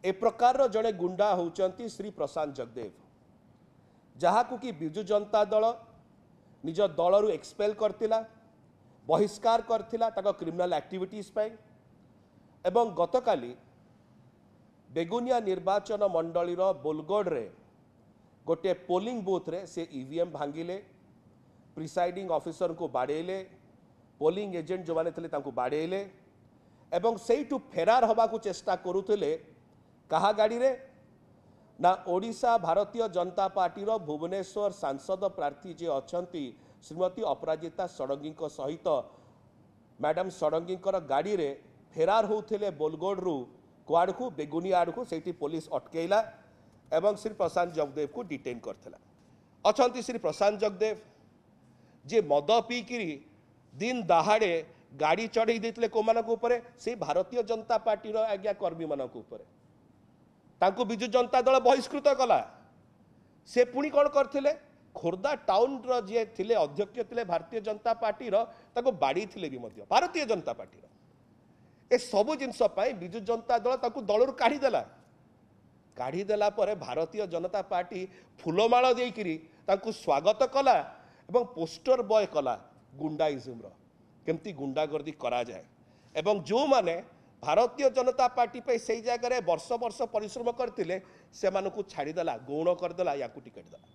ए प्रकार जड़े गुंडा होउचंती श्री प्रशांत जगदेव, जहाँ को कि बिजु जनता दल निज दल रु एक्सपेल करथिला, बहिष्कार करथिला ताको क्रिमिनल एक्टिविटीज पे। एवं गतकाली बेगुनिया निर्वाचन मंडलीर बोलगढ़ रे गोटे पोलिंग बूथ रे से ईवीएम भांगिले, प्रिसाइडिंग ऑफिसर को बाड़ेले, पोलिंग एजेंट जो माने थे बाड़ेले एवं सेठू फेरार हवा को चेष्टा करुले। कहा गाड़ी रे ना ओडिशा भारतीय जनता पार्टी रो भुवनेश्वर सांसद प्रार्थी जे अछंती श्रीमती अपराजिता षडंगी सहित मैडम षडंगी गाड़ी रे फेरार होते बोलगढ़ रु कुआड़ को बेगुनिया आड़ को सेठी पुलिस अटकेला एवं श्री प्रशांत जगदेव को डिटेन करथिला। अछंती श्री प्रशांत जगदेव जे मद पीकिरी दिन दहाड़े गाड़ी चढ़ई देते को मानक उपरे से भारतीय जनता पार्टी रो आज्ञा कर्मी मानक उपरे तांको बिजु जनता दल बहिष्कृत कला। से पुणी कौन करथिले खोर्धा टाउन रो जे थिले अध्यक्ष थिले भारतीय जनता पार्टी रो ताको बाड़ी थिले भी मध्य भारतीय जनता पार्टी रो ए सबु जिनस पई बिजु जनता दल ताको दलरु काढ़ी देला परे भारतीय जनता पार्टी फूलमाଳ देइकिरी ताको स्वागत कला एवं पोस्टर बॉय कला गुंडाइज्म रो केमती गुंडागर्दी करा जाए एवं जो माने भारतीय जनता पार्टी पे से जगह वर्ष वर्ष परिश्रम करते से छाड़ीदेला गौण करदेला या टिकेट देला।